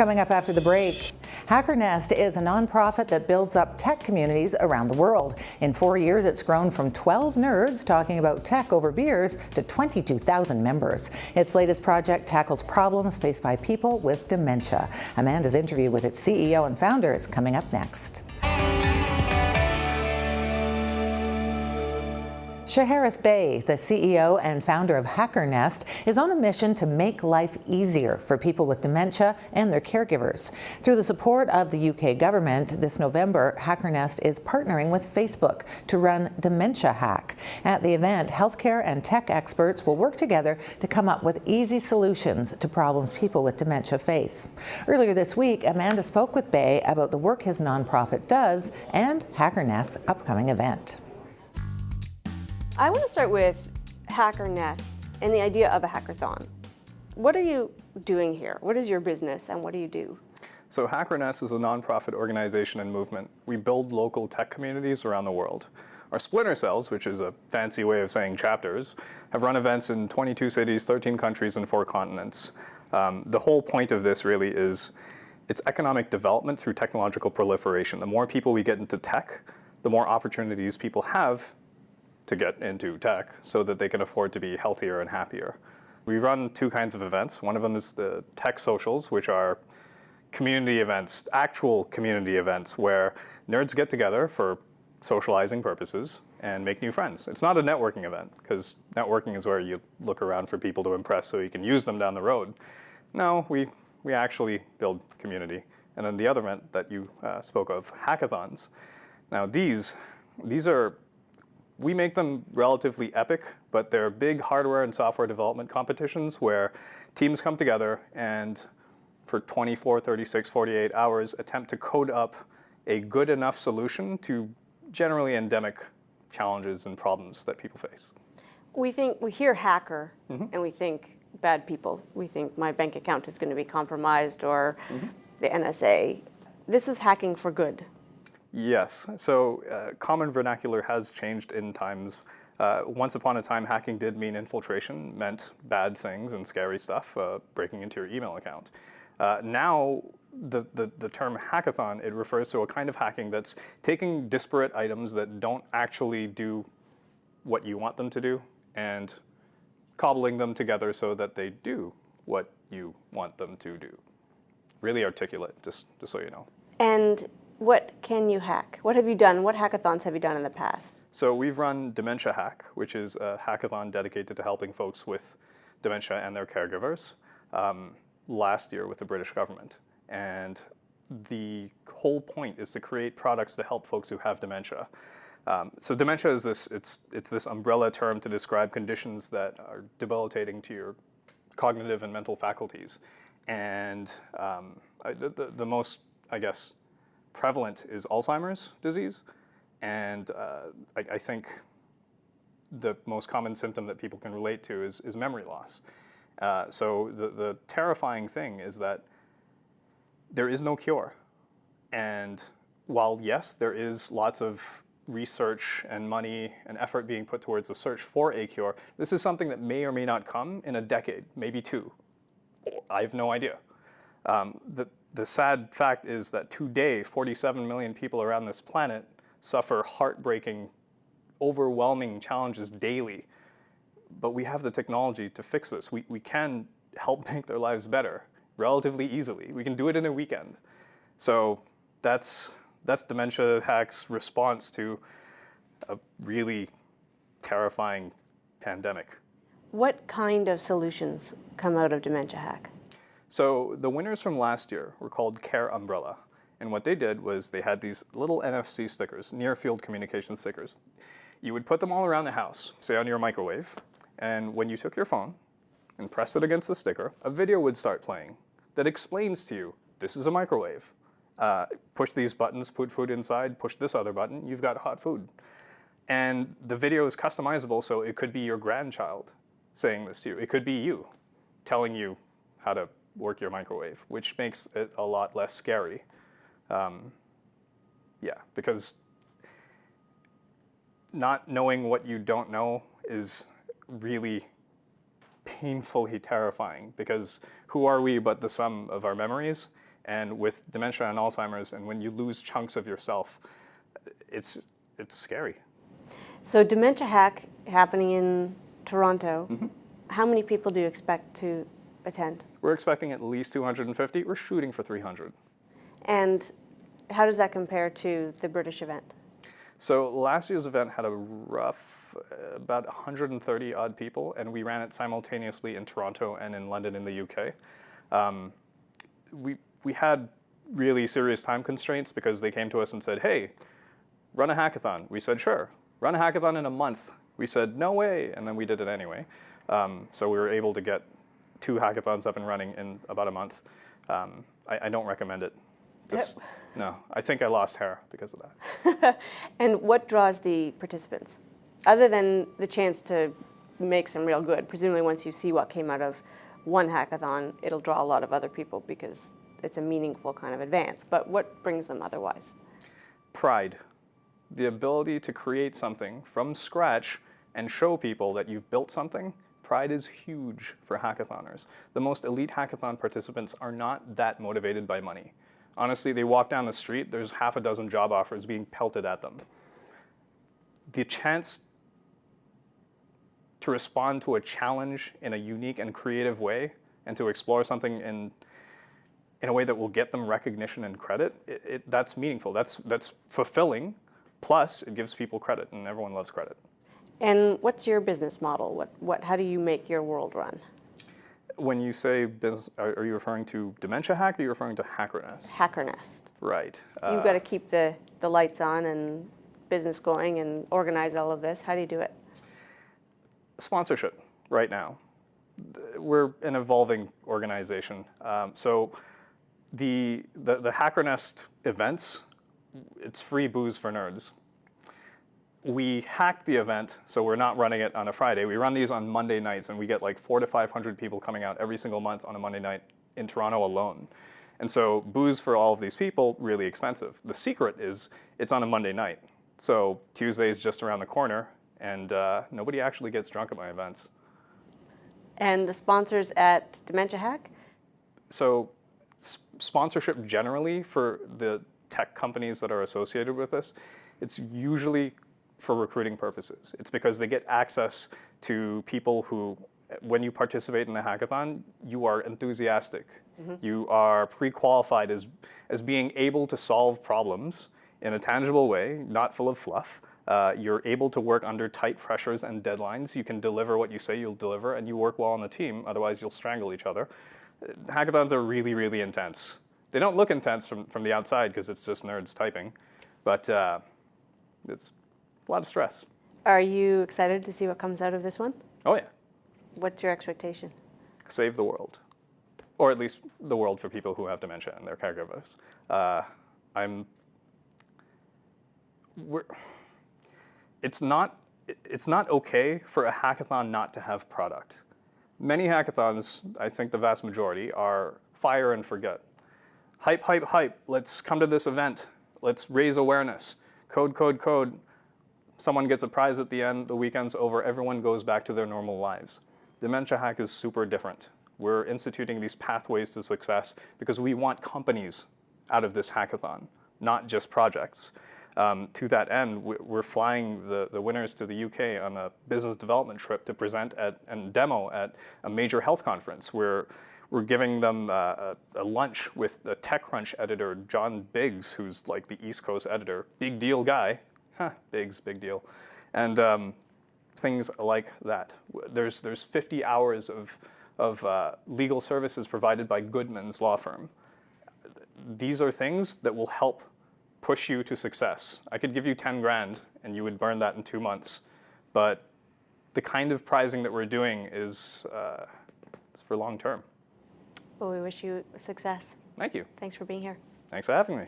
Coming up after the break, HackerNest is a nonprofit that builds up tech communities around the world. In 4 years, it's grown from 12 nerds talking about tech over beers to 22,000 members. Its latest project tackles problems faced by people with dementia. Amanda's interview with its CEO and founder is coming up next. Shaharis Bey, the CEO and founder of HackerNest, is on a mission to make life easier for people with dementia and their caregivers. Through the support of the UK government, this November, HackerNest is partnering with Facebook to run DementiaHack. At the event, healthcare and tech experts will work together to come up with easy solutions to problems people with dementia face. Earlier this week, Amanda spoke with Bey about the work his nonprofit does and HackerNest's upcoming event. I want to start with HackerNest and the idea of a hackathon. What are you doing here? What is your business and what do you do? So HackerNest is a nonprofit organization and movement. We build local tech communities around the world. Our splinter cells, which is a fancy way of saying chapters, have run events in 22 cities, 13 countries, and 4 continents. The whole point of this really is it's economic development through technological proliferation. The more people we get into tech, the more opportunities people have to get into tech so that they can afford to be healthier and happier. We run 2 kinds of events. One of them is the tech socials, which are community events, actual community events where nerds get together for socializing purposes and make new friends. It's not a networking event, because networking is where you look around for people to impress so you can use them down the road. No, we actually build community. And then the other event that you spoke of, hackathons. Now these are, we make them relatively epic, but they're big hardware and software development competitions where teams come together and for 24, 36, 48 hours attempt to code up a good enough solution to generally endemic challenges and problems that people face. We hear hacker and we think bad people. We think my bank account is going to be compromised or the NSA. This is hacking for good. Yes, so common vernacular has changed in times. Once upon a time, hacking did mean infiltration, meant bad things and scary stuff, breaking into your email account. Now, the term hackathon, it refers to a kind of hacking that's taking disparate items that don't actually do what you want them to do and cobbling them together so that they do what you want them to do. Really articulate, just so you know. And what can you hack? What have you done? What hackathons have you done in the past? So we've run DementiaHack, which is a hackathon dedicated to helping folks with dementia and their caregivers, last year with the British government. And the whole point is to create products to help folks who have dementia. So dementia is it's this umbrella term to describe conditions that are debilitating to your cognitive and mental faculties. And the most, I guess, prevalent is Alzheimer's disease, and I think the most common symptom that people can relate to is memory loss. So the terrifying thing is that there is no cure. And while yes, there is lots of research and money and effort being put towards the search for a cure, this is something that may or may not come in a decade, maybe 2. I have no idea. The sad fact is that today, 47 million people around this planet suffer heartbreaking, overwhelming challenges daily. But we have the technology to fix this. We can help make their lives better relatively easily. We can do it in a weekend. So that's DementiaHack's response to a really terrifying pandemic. What kind of solutions come out of DementiaHack? So the winners from last year were called Care Umbrella. And what they did was they had these little NFC stickers, near field communication stickers. You would put them all around the house, say on your microwave, and when you took your phone and pressed it against the sticker, a video would start playing that explains to you, this is a microwave. Push these buttons, put food inside, push this other button, you've got hot food. And the video is customizable, so it could be your grandchild saying this to you. It could be you telling you how to work your microwave, which makes it a lot less scary. Yeah, because not knowing what you don't know is really painfully terrifying, because who are we but the sum of our memories? And with dementia and Alzheimer's, and when you lose chunks of yourself, it's scary. So DementiaHack happening in Toronto, how many people do you expect to attend? We're expecting at least 250. We're shooting for 300. And how does that compare to the British event? So last year's event had a rough about 130 odd people, and we ran it simultaneously in Toronto and in London in the UK. We had really serious time constraints because they came to us and said, hey, run a hackathon. We said, sure. Run a hackathon in a month. We said, no way, and then we did it anyway. So we were able to get 2 hackathons up and running in about a month. I don't recommend it. No, I think I lost hair because of that. And what draws the participants? Other than the chance to make some real good, presumably once you see what came out of one hackathon, it'll draw a lot of other people because it's a meaningful kind of advance. But what brings them otherwise? Pride. The ability to create something from scratch and show people that you've built something. Pride is huge for hackathoners. The most elite hackathon participants are not that motivated by money. Honestly, they walk down the street, there's half a dozen job offers being pelted at them. The chance to respond to a challenge in a unique and creative way and to explore something in a way that will get them recognition and credit, that's meaningful. That's fulfilling, plus it gives people credit, and everyone loves credit. And what's your business model? How do you make your world run? When you say business, are you referring to DementiaHack or are you referring to HackerNest? HackerNest. Right. You've got to keep the lights on and business going and organize all of this. How do you do it? Sponsorship right now. We're an evolving organization. So the HackerNest events, it's free booze for nerds. We hacked the event, so we're not running it on a Friday. We run these on Monday nights, and we get like 400 to 500 people coming out every single month on a Monday night in Toronto alone. And so booze for all of these people, really expensive. The secret is it's on a Monday night. So Tuesday's just around the corner, and nobody actually gets drunk at my events. And the sponsors at DementiaHack? So sponsorship generally for the tech companies that are associated with this, it's usually for recruiting purposes. It's because they get access to people who, when you participate in a hackathon, you are enthusiastic. You are pre-qualified as being able to solve problems in a tangible way, not full of fluff. You're able to work under tight pressures and deadlines. You can deliver what you say you'll deliver, and you work well on the team, otherwise you'll strangle each other. Hackathons are really, really intense. They don't look intense from the outside because it's just nerds typing, but it's a lot of stress. Are you excited to see what comes out of this one? Oh yeah. What's your expectation? Save the world. Or at least the world for people who have dementia and their caregivers. It's not okay for a hackathon not to have product. Many hackathons, I think the vast majority, are fire and forget. Hype, hype, hype. Let's come to this event. Let's raise awareness. Code, code, code. Someone gets a prize at the end, the weekend's over, everyone goes back to their normal lives. DementiaHack is super different. We're instituting these pathways to success because we want companies out of this hackathon, not just projects. To that end, we're flying the winners to the UK on a business development trip to present and demo at a major health conference. We're giving them a lunch with the TechCrunch editor, John Biggs, who's like the East Coast editor. Big deal guy. Biggs, big deal. And things like that. There's 50 hours of legal services provided by Goodman's law firm. These are things that will help push you to success. I could give you 10 grand and you would burn that in 2 months. But the kind of prizing that we're doing is it's for long term. Well, we wish you success. Thank you. Thanks for being here. Thanks for having me.